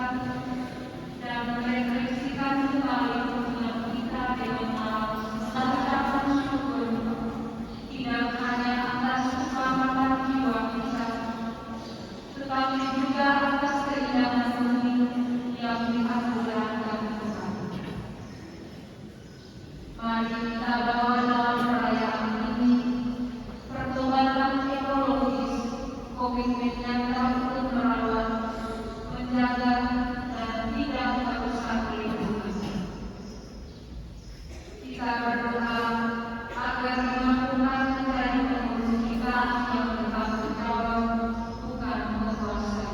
dan merefleksikan kembali hubungan kita dengan Allah, mengucapkan syukur tidak hanya atas keselamatan jiwa kita, tetapi juga atas keindahan bumi yang dianugerahkan Tuhan. Mari kita bawa dalam perayaan ini perkembangan ekologis, komitmen yang dapat merawat, menjaga, dan tidak merusak lingkungan. Kita berdoa agar kemampuan menjadi pengurus kita yang bertanggung jawab, bukan berkuasa.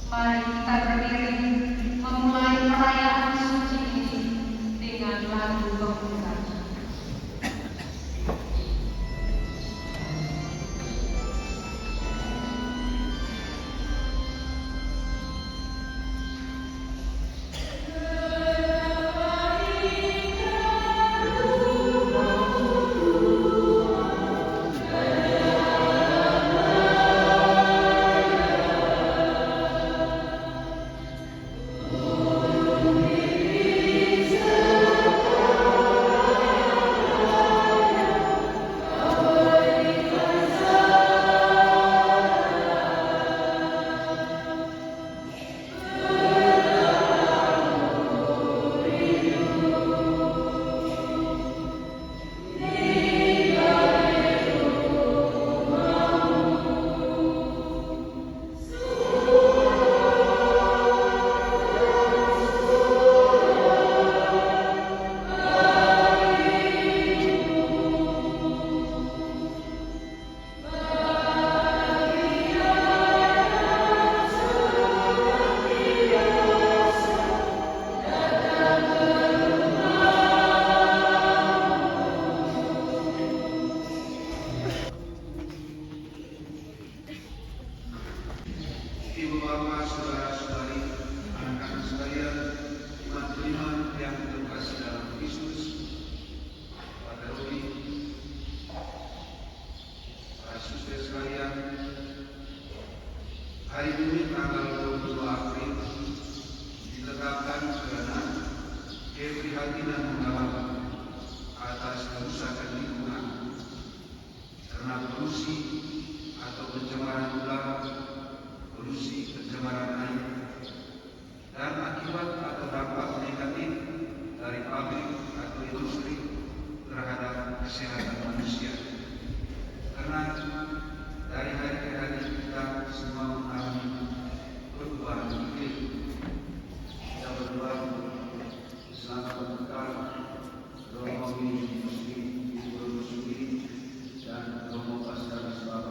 Mari kita berdiri memulai perayaan suci ini dengan lagu pembuka. Ibu bapak, saudara-saudari, anak-anak sekalian, umat beriman yang terkasih dalam Kristus, Pak Rudi, para suster sekalian, hari ini tanggal 22 April ditetapkan karena keprihatinan mendalam atas kerusakan lingkungan karena polusi atau pencemaran udara, polusi, pencemaran air, dan akibat atau dampak negatif dari pabrik atau industri terhadap kesehatan manusia. Karena dari hari ke hari kita semua mengalami perubahan iklim. Kita berdoa selamat berbuka Romawi Muslim Ibu Muslim dan Romo Pascal Sebab.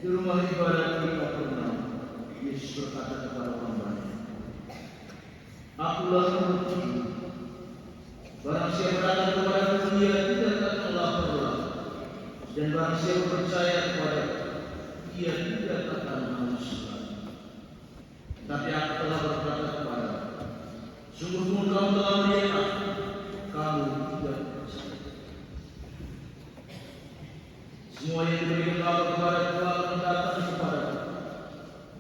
Di rumah ibadat di Kapernaum, Yesus berkata kepada orang banyak, "Akulah roti. Barang siapa datang kepadaku, dia tidak akan lapar lagi. Dan barang siapa percaya kepadaku, dia tidak akan haus lagi. Tapi aku telah berkata kepadamu, sungguh-sungguh kamu telah melihat aku, kamu tidak percaya. Semua yang diberikan Bapa kepadaku akan datang kepadaku.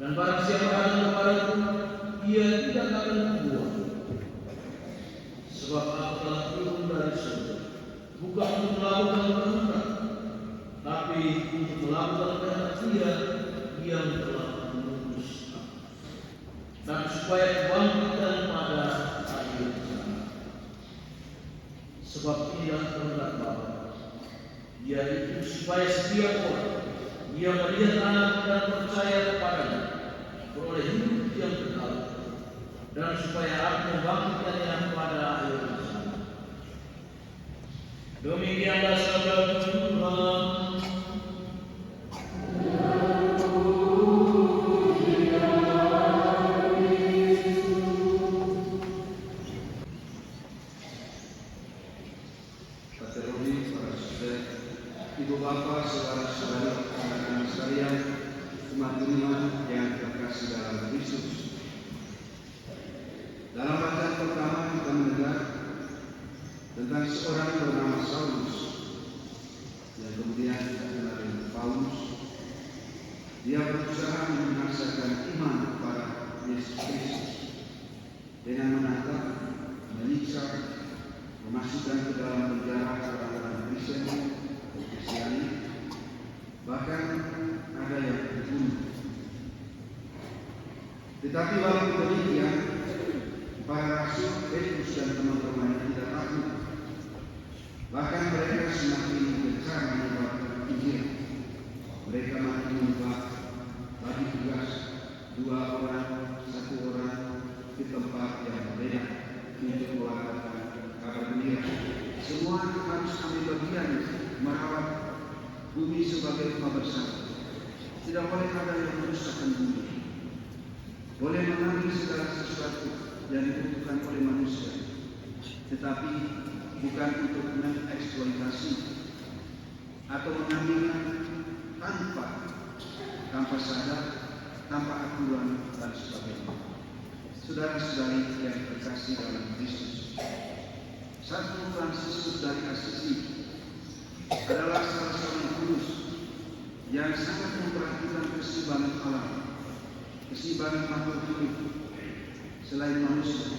Dan barang siapa datang kepadaku, ia tidak akan membuang. Sebab aku telah turun dari surga, bukan untuk melakukan kehendak, tapi untuk melakukan kehendak Dia yang telah mengutus aku. Dan supaya kebangkitan pada akhir zaman. Sebab inilah kehendak Bapa, yaitu supaya setiap orang yang melihat Anak dan percaya kepadanya beroleh hidup yang kekal, dan supaya aku membangkitkannya pada akhir zaman. Demikianlah sabda Tuhan. Ibu Bapa, saudara-saudari, anak-anak sekalian, umat Tuhan yang terkasih dalam Kristus. Dalam bacaan pertama kita mendengar tentang seorang bernama Saulus yang kemudian kita kenal dengan Paulus. Dia berusaha membinasakan iman kepada Yesus Kristus dengan menangkap, menyiksa, memasukkan ke dalam penjara orang-orang Kristen, Kristiani, bahkan ada yang dibunuh. Tetapi walaupun demikian, para rasul Petrus dan teman-temannya tidak takut. Bahkan mereka semakin gencar menyebarkan Injil. Mereka makin membuat bagi tugas 2 orang, 1 orang di tempat yang berbeda untuk melakukan kabar gembira. Semua harus ambil bagian merawat bumi sebagai rumah bersama. Tidak boleh ada yang merusakkan bumi. Boleh mengambil segala sesuatu yang dibutuhkan oleh manusia, tetapi bukan untuk mengeksploitasi atau mengambilnya tanpa sadar, tanpa aturan dan sebagainya. Saudara-saudari yang terkasih dalam Kristus, Santo Fransiskus dari Assisi adalah salah seorang kudus yang sangat memperhatikan keseimbangan alam, keseimbangan makhluk hidup selain manusia,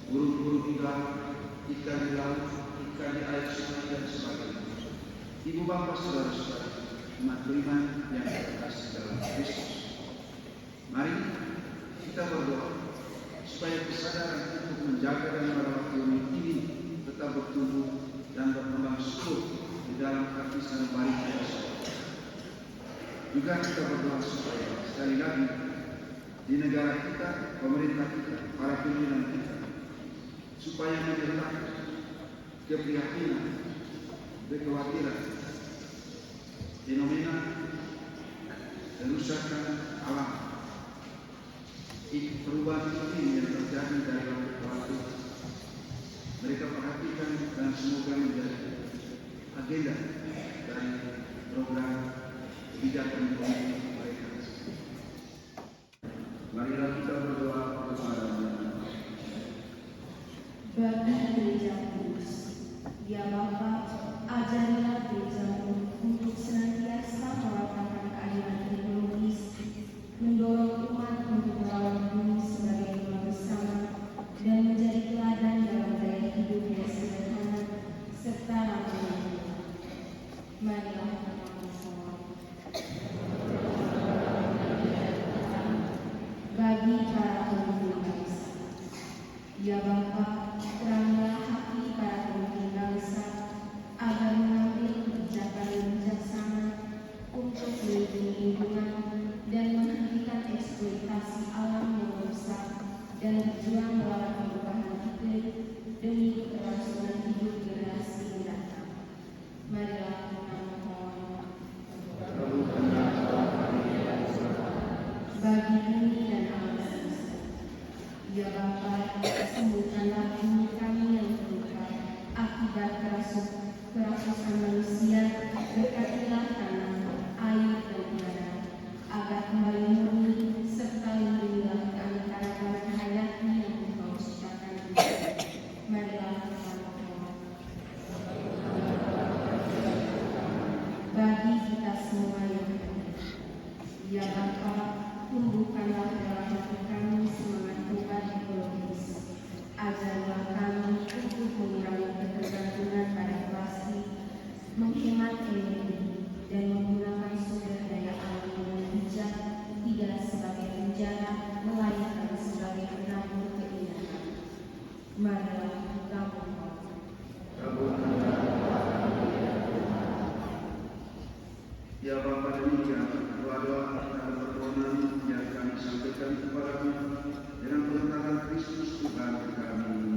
burung-burung di darat, ikan di laut, ikan di air sungai dan sebagainya. Ibu Bapa, saudara-saudara, umat beriman yang terkasih dalam Kristus, mari kita berdoa supaya kesadaran untuk menjaga dan merawat bumi ini tetap bertumbuh dan berkembang subur di dalam hati sanubari kita semua. Juga kita berdoa supaya sekali lagi di negara kita, pemerintah kita, para pimpinan kita, supaya menyertakan keprihatinan, kekhawatiran, fenomena kerusakan alam, perubahan iklim yang terjadi dari waktu ke waktu. Mereka perhatikan dan semoga menjadi agenda dari program kebijakan politik mereka. Marilah kita berdoa kepada Allah. Bagi gereja kudus, ya Bapa, ajarilah gerejamu untuk senantiasa melakukan keadilan ekologis, mendorong umat untuk merawat bumi sebagai rumah bersama, dan menjadi teladan dalam gaya hidup yang sederhana serta ramah lingkungan. Marilah kita bersolat. Bagi para pemimpin bangsa, ya Bapa, teranglah hati para pemimpin bangsa agar mengambil kebijakan yang bijaksana untuk melindungi lingkungan dan menghentikan eksploitasi alam yang merusak dan berjuang melawan perubahan iklim demi keberlangsungan hidup generasi mendatang. Marilah kita mohon. bagi bumi dan alam semesta. Ya Bapa, sembuhkanlah bumi kami yang terluka akibat kerasukan manusia, berkatilah tanah, air, dan udara, agar kembali murni serta lindungilah keanekaragaman hayati yang Engkau ciptakan ini. Marilah kita berdoa. Bagi kita semua yang ada, ya Bapa, tumbuhkanlah dalam hati kami semangat tobat ekologis, ajarlah kami untuk mengurangi ketergantungan pada plastik, menghemat energi, dan menggunakan sumber daya alam dengan bijak, tidak sebagai penjara, melainkan sebagai penabur keindahan. Marilah kita berdoa. Ya Bapa demikian, doa-doa dan permohonan yang kami sampaikan kepadamu dengan berkatan Kristus Tuhan kami.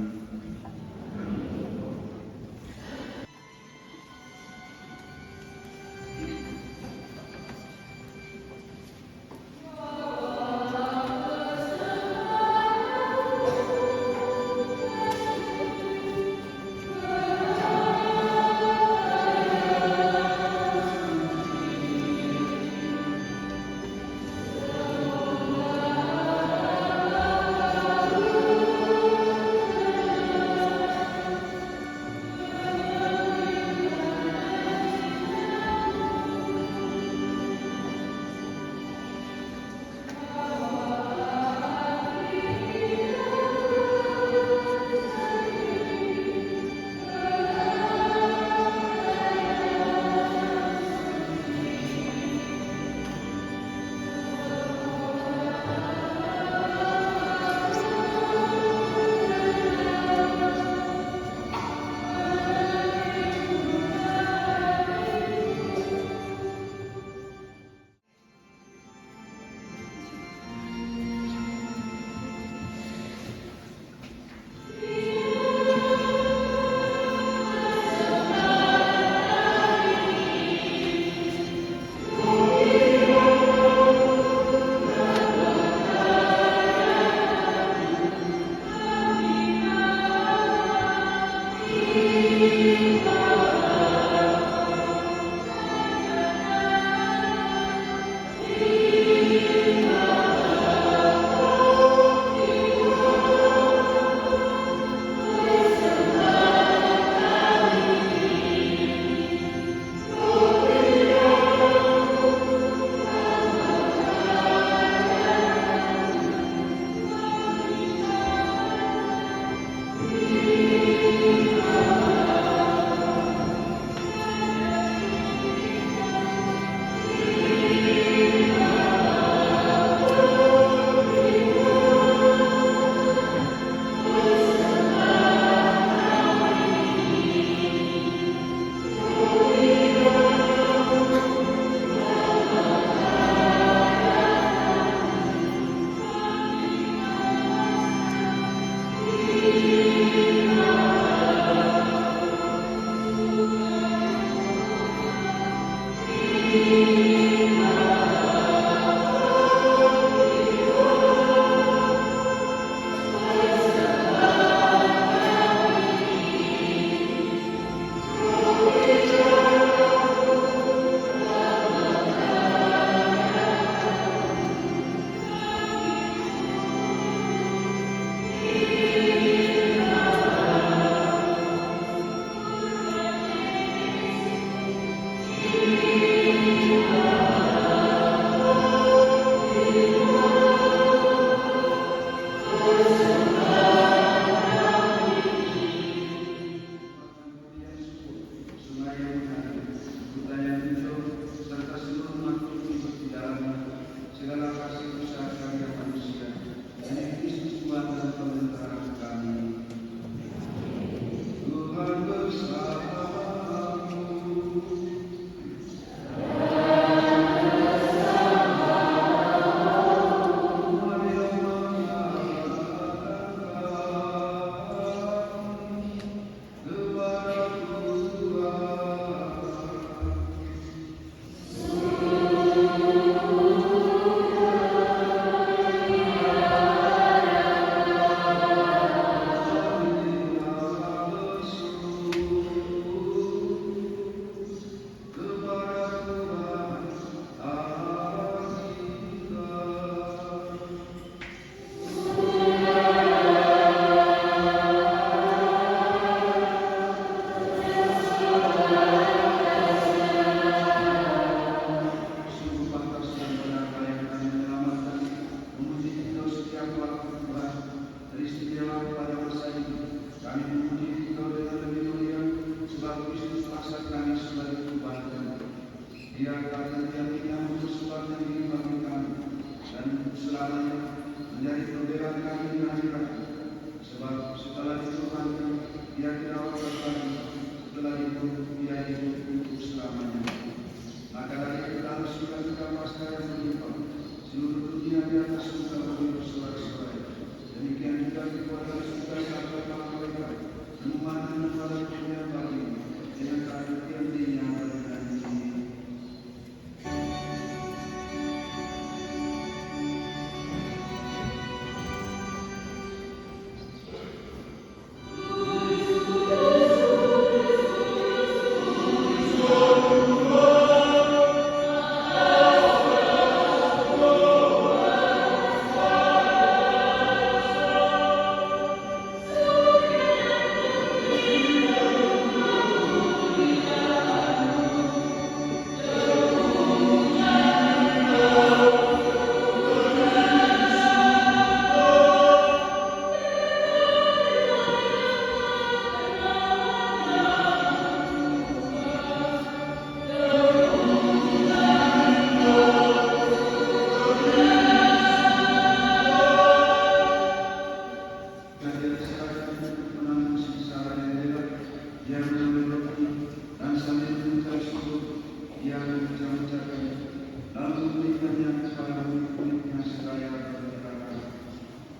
di atas muka bumi bersorak-sorai. Demikian juga kepada saudara para malaikat, menumatkan kepada kemuliaan bagimu, dengan keadilan dirinya dan ini.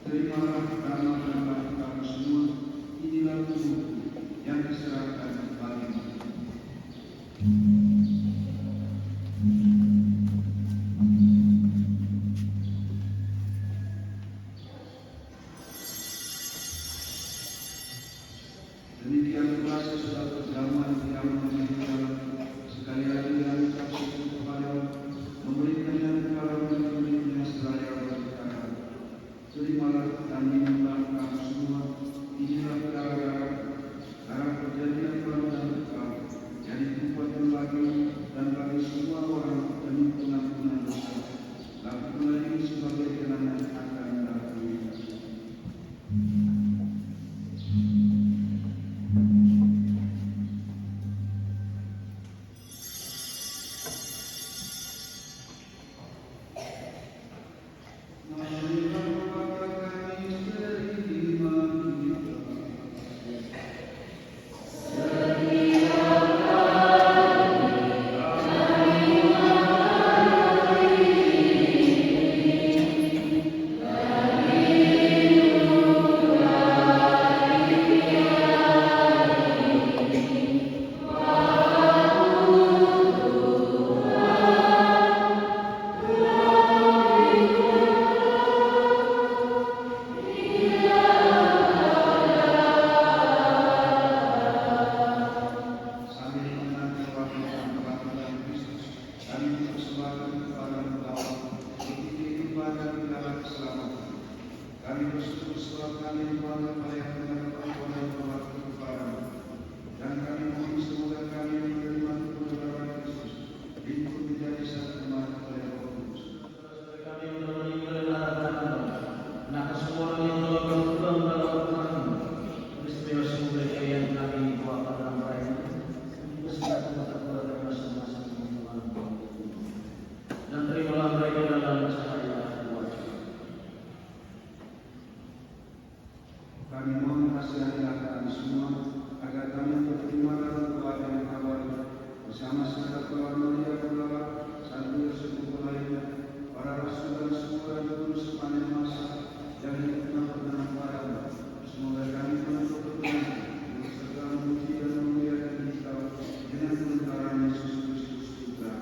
Terimalah amal dan baik kamu semua, inilah tubuhku yang diserahkan bagimu. Demikian pula sesudah perjamuan yang menjadi sekali lagi yang dikasih kepada memberikannya kepada murid-muridnya seraya berkata, terimalah dan minumlah kamu semua, inilah darah perjanjian baru dan kekal, yang ditumpahkan bagimu dan bagi semua orang demi pengampunan dosa. Lakukanlah ini sebagai kenangan akan aku. Kami bersyukur sebab kami keluarga melihat dengan perempuan yang berlaku kepadamu. Dan kami mohon semoga kami menerima kebenaran Kristus, ikut menjadi satu umat oleh Roh Kudus. Kami menemani harapan, nah semua orang yang melakukan pulang dalam Tuhan, peristiwa semoga yang kami bawa pada mereka, beserta keluarga masing-masing Tuhan. Dan terimalah mereka dalam cahaya. Kami mohon kasih-Nya kami semua agar kami berterima dalam keluarga yang awal bersama saudara kawan Maria Pegawai, Santo Yosef lainnya, para rasul dan semua yang kudus sepanjang masa yang hidupnya pernah padamu. Semoga kami menutup kebenaran serta memuji dan memuliakan Engkau dengan kebenaran Yesus Kristus Tuhan.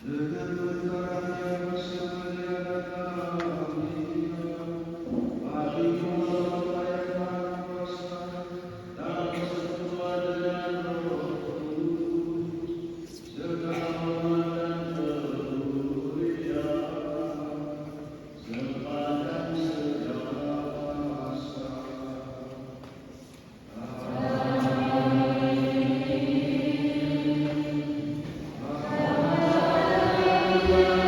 Dengan kebenaran yang bersama Dia datang. Amin.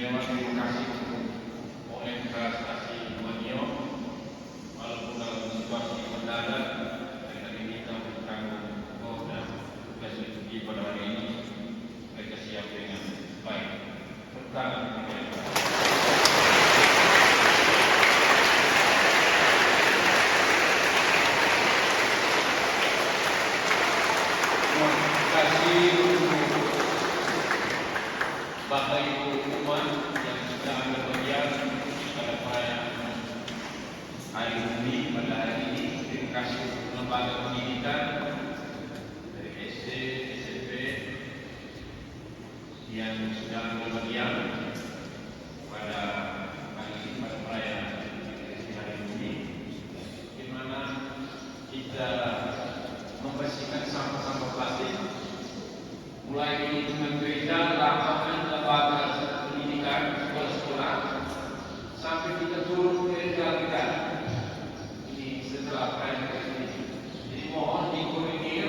Istimewa terima kasih untuk OMK Stasiun Manio, walaupun dalam situasi mendadak mereka diminta untuk tanggung jawab dan tugas diuji pada hari ini mereka siap dengan baik. Pertama, Bapak Ibu umat yang sudah ambil bagian pada perayaan hari bumi pada hari ini. Terima kasih untuk lembaga pendidikan dari SD, SMP yang sudah ambil bagian pada hari ini pada perayaan hari bumi, di mana kita membersihkan sampah-sampah plastik mulai dari lingkungan gereja, lapangan, lembaga pendidikan, sekolah-sekolah, sampai kita turun ke jalan-jalan. Ini setelah perayaan ini. Jadi mohon dikoordinir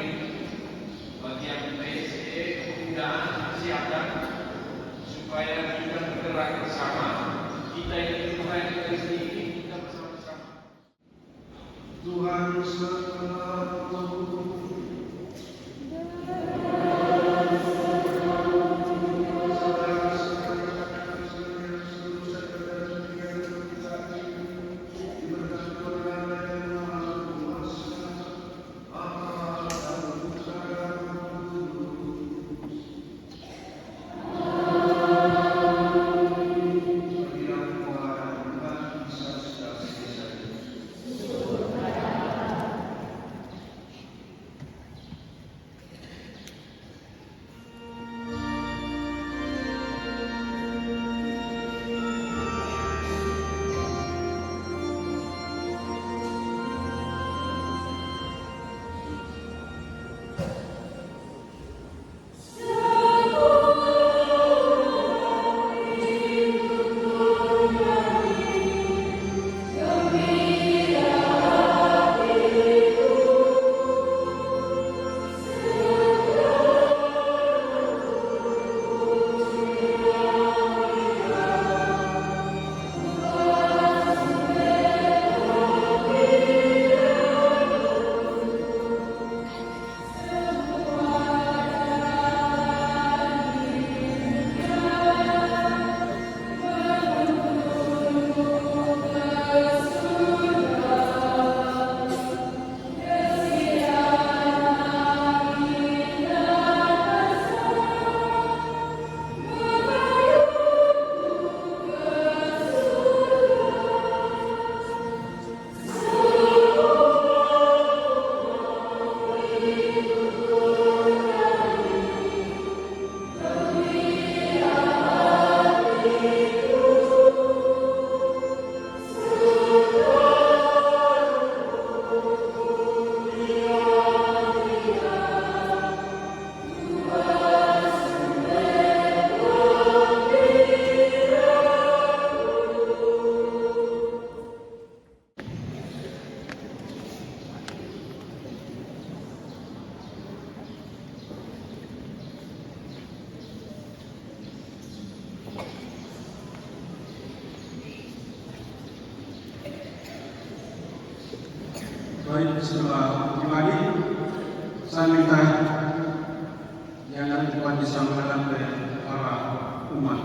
bagian PSE, kepemudaan, kesehatan, supaya kita bergerak bersama. Kita ini perayaan Kristi ini kita bersama-sama. Tuhan sertamu. Baik, setelah pribadi, saya minta jangan lupa disampaikan oleh para umat.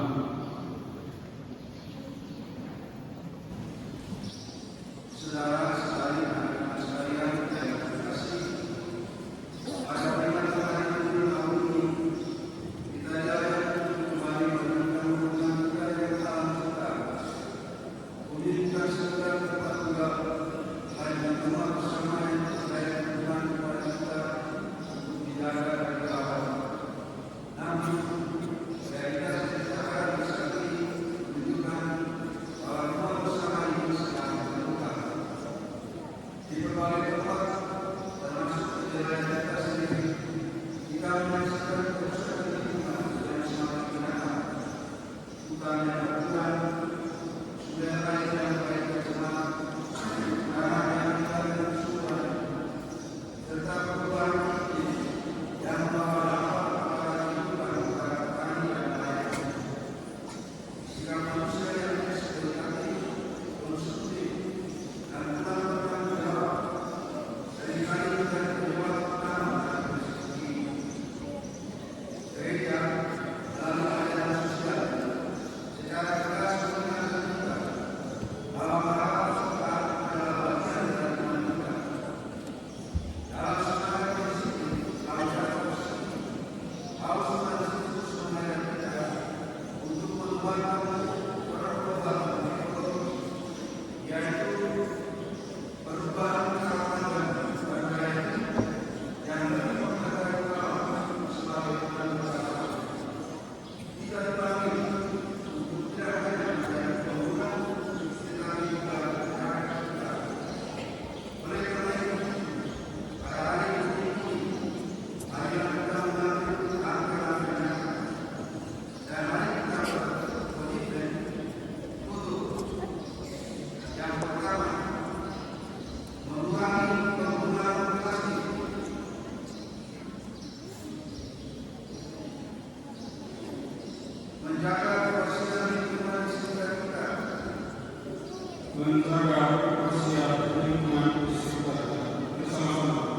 Saudara-saudari dan sekalian yang terkasih, pada perayaan hari bumi tahun ini kita jalan kembali merenungkan hubungan kita yang salam serta memiliki segala tempat tinggal dan semua kesamaan saya Tuhan kepada kita untuk dijaga dan dirawat. Namun realitas secara bersatu menunjukkan bahwa semua bersama ini sedang terluka. Di berbagai tempat, termasuk kejadian kita sendiri, kita menyaksikan kerusakan lingkungan yang semakin binatang, hutan yang berkurang, sumber air yang baik tercemar, tanah yang tidak bersuara, serta perubahan iklim yang membawa dampak kepada kehidupan para petani dan nelayan. menjaga kebersihan lingkungan sekitar bersama-sama.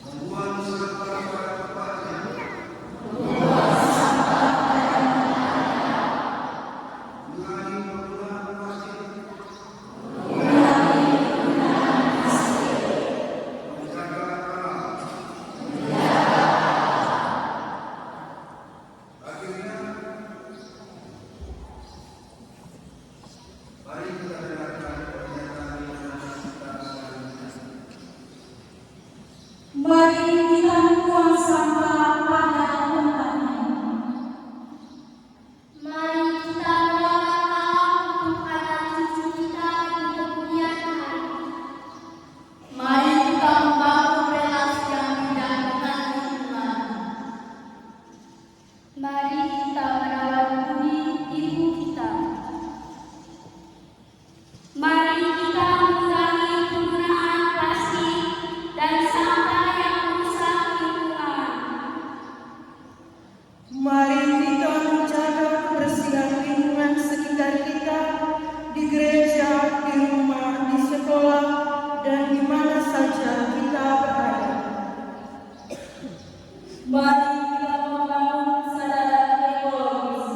Membuang sampah pada tempatnya. Mengurangi penggunaan plastik. Menjaga alam. Akhirnya, mari kita dengarkan pernyataan yang kita selanjutnya. Mari kita membuang sampah pada tempatnya. Mari kita merawat alam untuk anak cucu kita di kemudian hari. Mari kita membangun relasi yang indah dengan lingkungan. Mari kita merawat bumi ibu kita. Mari kita mengurangi penggunaan plastik dan sampah yang merusak lingkungan. Mari kita menjaga kebersihan lingkungan sekitar kita di gereja, di rumah, di sekolah, dan di mana saja kita berada. Mari kita membangun kesadaran ekologis.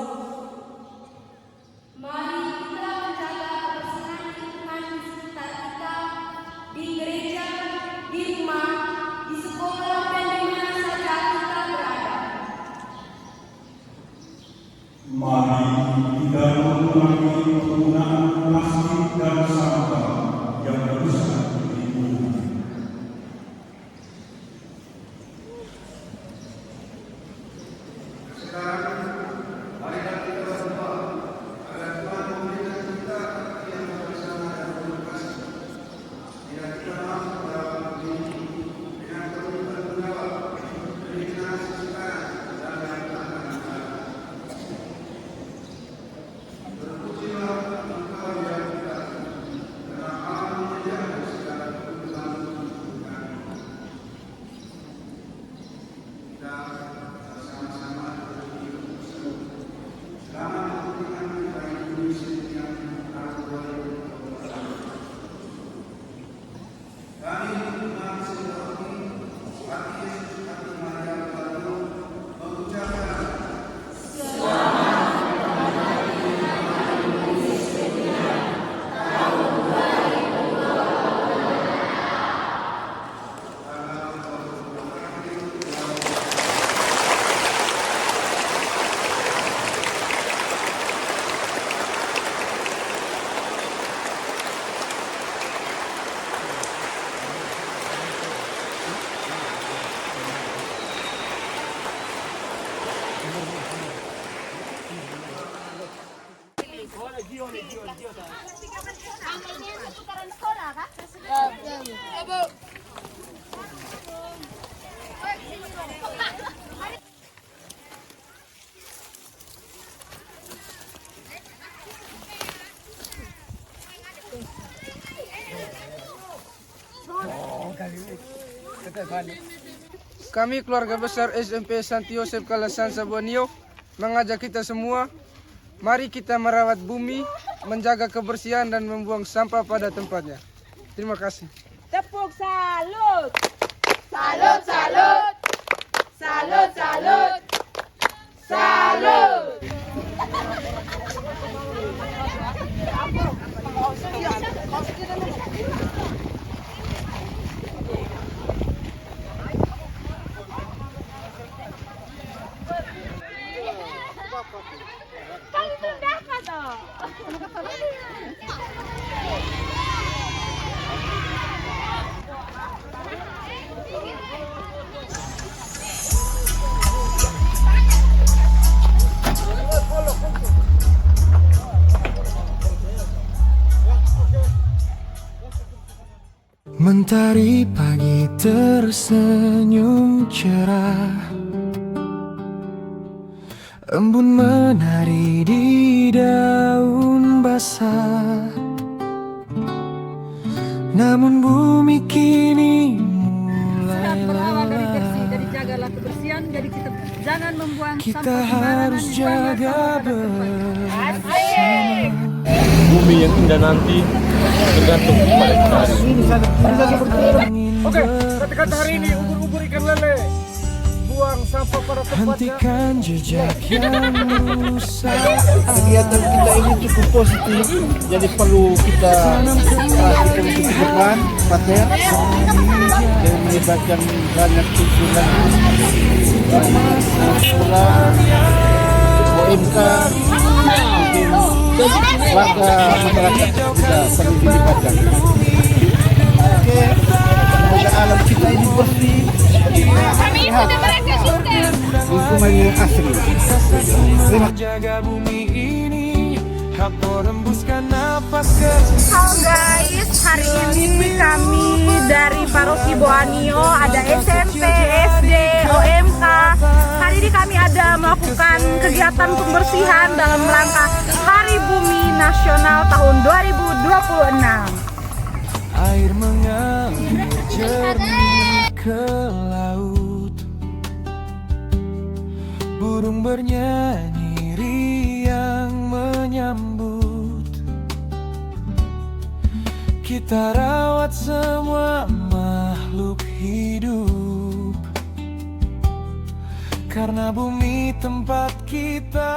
Mari kita menjaga kebersihan lingkungan di sekitar kita, di gereja, di rumah, di sekolah, dan di mana saja kita berada. Mari kita mengurangi penggunaan plastik dan sampah yang merusak lingkungan. Sekarang, marilah kita berdoa agar Tuhan memberikan kita yang bersama dan penuh kasih. Bila kita mampu merawat bumi dengan penuh tanggung jawab demi generasi sekarang dan yang akan datang. Berpujilah Engkau ya kita, karena Allah menyediakan segala kebutuhan untuk kami. Kita bersama-sama berhidup bersama. Selamat kepentingan kita Indonesia yang tahun 2021. Kami bangsa Romi, hati Yesus, hati Maria Baru, mengucapkan Kami keluarga besar SMP Santi Yosef Kalasan Sabuanio mengajak kita semua, mari kita merawat bumi, menjaga kebersihan dan membuang sampah pada tempatnya. Terima kasih. Tepuk salut! Salut, salut. Salut, salut. Salut. Mentari pagi tersenyum cerah, embun menari di daun basah. Namun bumi kini mulai lelah. Jadi jagalah kebersihan, jadi kita Jangan membuang kita sampah sembarangan harus di jaga bersama. Bumi yang indah nanti tergantung pada kita. Oke, kata-kata hari ini ubur-ubur ikan lele. Buang sampah pada tempatnya. Hentikan jejak yang rusak. Kegiatan kita ini cukup positif, jadi perlu kita perhatikan untuk ke depan, tempatnya, dan melibatkan banyak tuntunan, OMK, warga masyarakat juga perlu dilibatkan. Oke, semoga alam kita ini bersih, sehat, lingkungan yang asri. Menjaga bumi ini, hak merembuskan nafas ke. Halo guys, hari ini kami dari Paroki Boanio, ada SMP, SD, OMK. Hari ini kami ada melakukan kegiatan pembersihan dalam rangka Hari Bumi Nasional tahun 2026. Air mengalir jernih ke laut, burung bernyanyi riang menyambut. Kita rawat semua makhluk hidup, karena bumi tempat kita